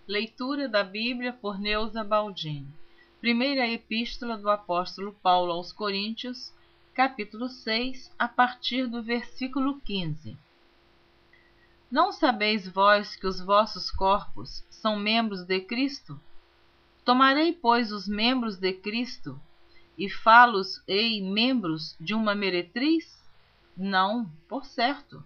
Leitura da Bíblia por Neuza Baldini. Primeira Epístola do Apóstolo Paulo aos Coríntios, capítulo 6, a partir do versículo 15. Não sabeis vós que os vossos corpos são membros de Cristo? Tomarei, pois, os membros de Cristo e fá-los-ei membros de uma meretriz? Não, por certo.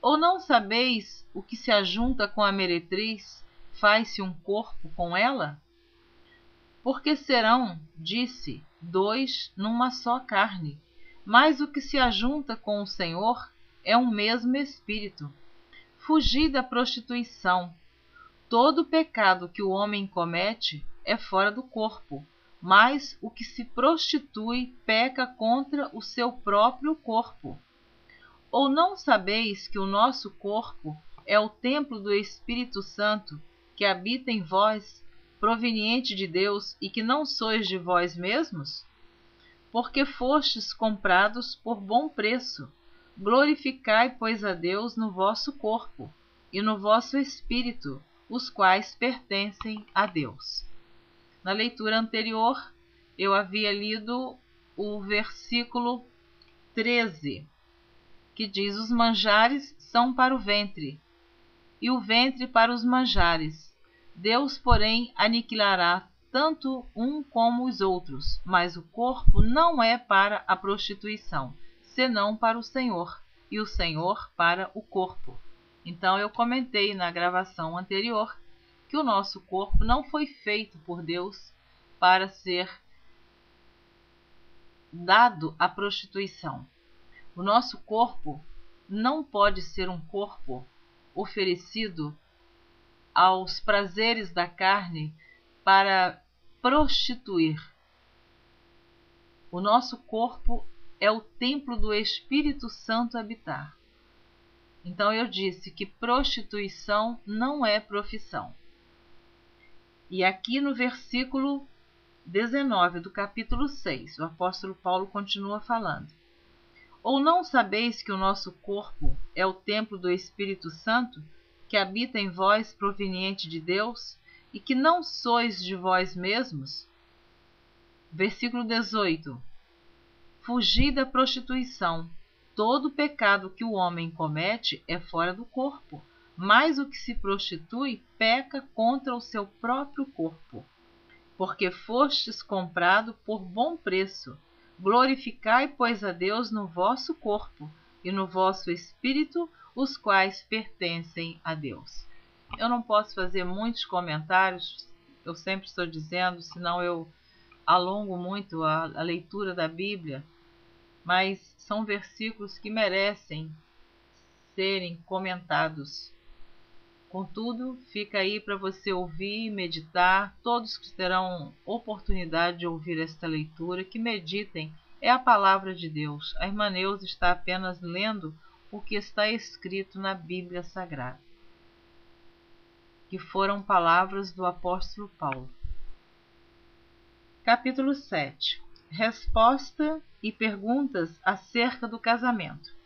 Ou não sabeis o que se ajunta com a meretriz, faz-se um corpo com ela? Porque serão, disse, dois numa só carne. Mas o que se ajunta com o Senhor é um mesmo Espírito. Fugi da prostituição. Todo pecado que o homem comete é fora do corpo, mas o que se prostitui peca contra o seu próprio corpo. Ou não sabeis que o nosso corpo é o templo do Espírito Santo, que habita em vós, proveniente de Deus, e que não sois de vós mesmos? Porque fostes comprados por bom preço. Glorificai, pois, a Deus no vosso corpo e no vosso espírito, os quais pertencem a Deus. Na leitura anterior, eu havia lido o versículo 13, que diz: os manjares são para o ventre, e o ventre para os manjares. Deus, porém, aniquilará tanto um como os outros, mas o corpo não é para a prostituição, senão para o Senhor, e o Senhor para o corpo. Então eu comentei na gravação anterior que o nosso corpo não foi feito por Deus para ser dado à prostituição. O nosso corpo não pode ser um corpo oferecido aos prazeres da carne para prostituir. O nosso corpo é o templo do Espírito Santo habitar. Então eu disse que prostituição não é profissão. E aqui no versículo 19 do capítulo 6, o apóstolo Paulo continua falando: ou não sabeis que o nosso corpo é o templo do Espírito Santo, que habita em vós, proveniente de Deus, e que não sois de vós mesmos? Versículo 18. Fugi da prostituição. Todo pecado que o homem comete é fora do corpo, mas o que se prostitui peca contra o seu próprio corpo. Porque fostes comprado por bom preço. Glorificai, pois, a Deus no vosso corpo e no vosso espírito, os quais pertencem a Deus. Eu não posso fazer muitos comentários, eu sempre estou dizendo, senão eu alongo muito a leitura da Bíblia, mas são versículos que merecem serem comentados. Contudo, fica aí para você ouvir e meditar. Todos que terão oportunidade de ouvir esta leitura, que meditem, é a palavra de Deus. A irmã Neuza está apenas lendo o que está escrito na Bíblia Sagrada, que foram palavras do apóstolo Paulo. Capítulo 7. Resposta e perguntas acerca do casamento.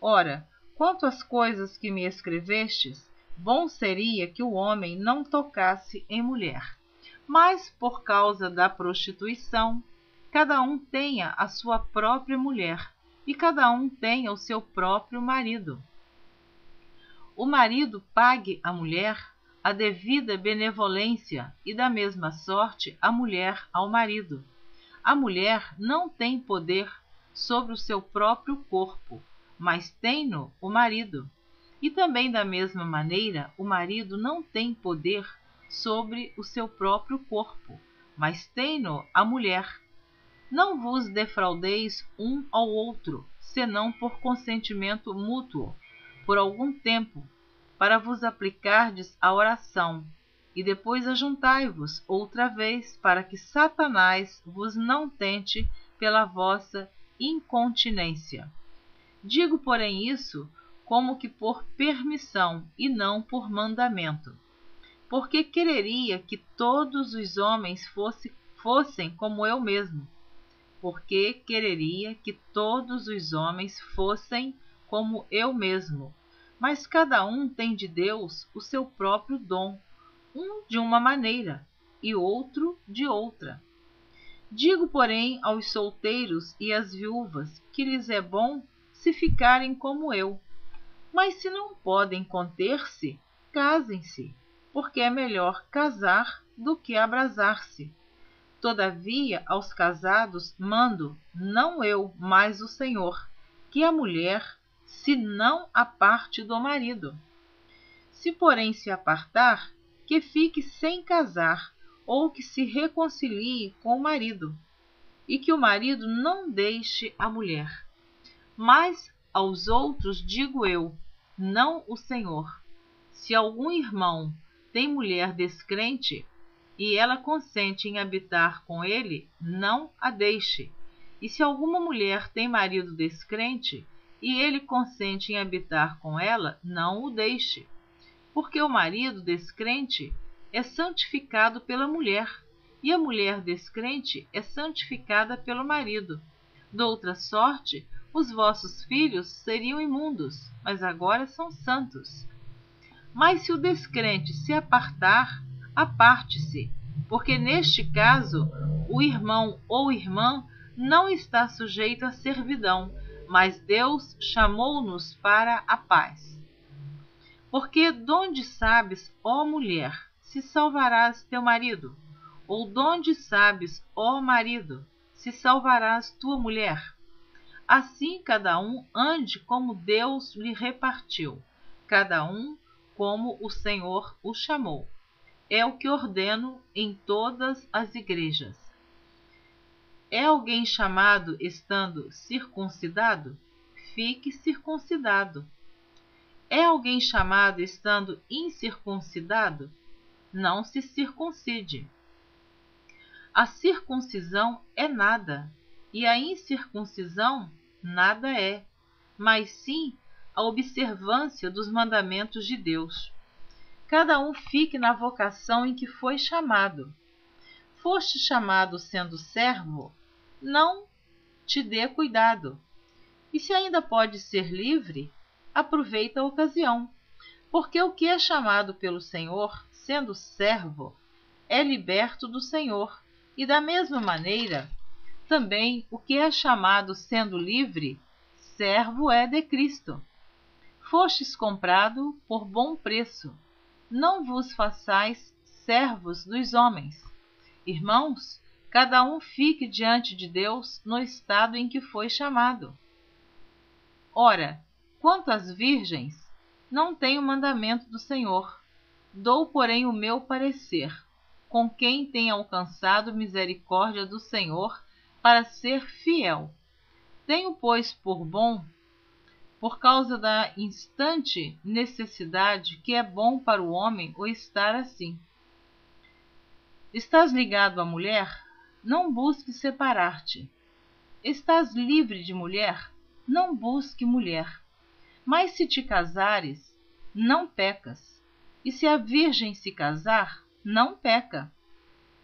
Ora, quanto às coisas que me escrevestes, bom seria que o homem não tocasse em mulher. Mas, por causa da prostituição, cada um tenha a sua própria mulher, e cada um tenha o seu próprio marido. O marido pague à mulher a devida benevolência, e da mesma sorte a mulher ao marido. A mulher não tem poder sobre o seu próprio corpo, mas tem-no o marido. E também da mesma maneira, o marido não tem poder sobre o seu próprio corpo, mas tem-no a mulher. Não vos defraudeis um ao outro, senão por consentimento mútuo, por algum tempo, para vos aplicardes à oração, e depois ajuntai-vos outra vez, para que Satanás vos não tente pela vossa incontinência. Digo, porém, isso como que por permissão e não por mandamento, porque quereria que todos os homens fossem como eu mesmo, mas cada um tem de Deus o seu próprio dom, um de uma maneira e outro de outra. Digo, porém, aos solteiros e às viúvas que lhes é bom se ficarem como eu. Mas se não podem conter-se, casem-se, porque é melhor casar do que abrasar-se. Todavia, aos casados mando, não eu, mas o Senhor, que a mulher se não aparte do marido. Se, porém, se apartar, que fique sem casar, ou que se reconcilie com o marido, e que o marido não deixe a mulher. Mas aos outros digo eu, não o Senhor: se algum irmão tem mulher descrente, e ela consente em habitar com ele, não a deixe. E se alguma mulher tem marido descrente, e ele consente em habitar com ela, não o deixe. Porque o marido descrente é santificado pela mulher, e a mulher descrente é santificada pelo marido. Doutra sorte, os vossos filhos seriam imundos, mas agora são santos. Mas se o descrente se apartar, aparte-se, porque neste caso o irmão ou irmã não está sujeito à servidão, mas Deus chamou-nos para a paz. Porque donde sabes, ó mulher, se salvarás teu marido? Ou donde sabes, ó marido, se salvarás tua mulher? Assim cada um ande como Deus lhe repartiu, cada um como o Senhor o chamou. É o que ordeno em todas as igrejas. É alguém chamado estando circuncidado? Fique circuncidado. É alguém chamado estando incircuncidado? Não se circuncide. A circuncisão é nada, e a incircuncisão nada é, mas sim a observância dos mandamentos de Deus. Cada um fique na vocação em que foi chamado. Foste chamado sendo servo? Não te dê cuidado. E se ainda pode ser livre, aproveita a ocasião, porque o que é chamado pelo Senhor, sendo servo, é liberto do Senhor, e da mesma maneira, também o que é chamado sendo livre, servo é de Cristo. Fostes comprado por bom preço. Não vos façais servos dos homens. Irmãos, cada um fique diante de Deus no estado em que foi chamado. Ora, quanto às virgens, não tenho mandamento do Senhor. Dou, porém, o meu parecer, com quem tem alcançado misericórdia do Senhor, para ser fiel. Tenho, pois, por bom, por causa da instante necessidade, que é bom para o homem o estar assim. Estás ligado à mulher? Não busque separar-te. Estás livre de mulher? Não busque mulher. Mas se te casares, não pecas. E se a virgem se casar, não peca.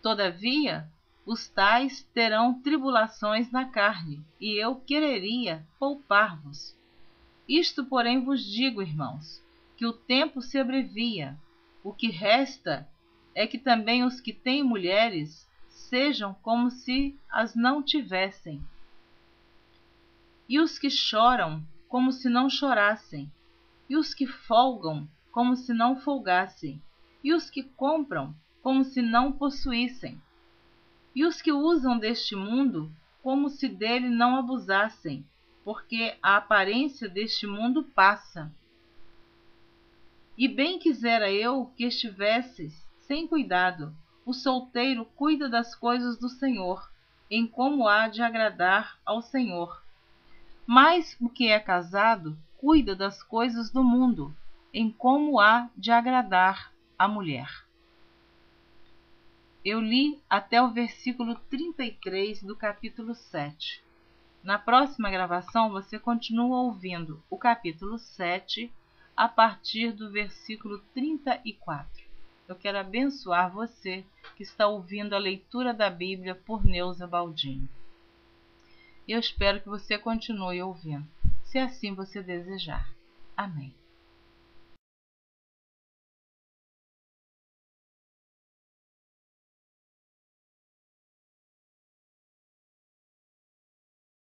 Todavia, os tais terão tribulações na carne, e eu quereria poupar-vos. Isto, porém, vos digo, irmãos, que o tempo se abrevia. O que resta é que também os que têm mulheres sejam como se as não tivessem, e os que choram como se não chorassem, e os que folgam como se não folgassem, e os que compram como se não possuíssem, e os que usam deste mundo como se dele não abusassem, porque a aparência deste mundo passa. E bem quisera eu que estivesses sem cuidado. O solteiro cuida das coisas do Senhor, em como há de agradar ao Senhor. Mas o que é casado cuida das coisas do mundo, em como há de agradar à mulher. Eu li até o versículo 33 do capítulo 7. Na próxima gravação você continua ouvindo o capítulo 7 a partir do versículo 34. Eu quero abençoar você que está ouvindo a leitura da Bíblia por Neuza Baldini. Eu espero que você continue ouvindo, se assim você desejar. Amém.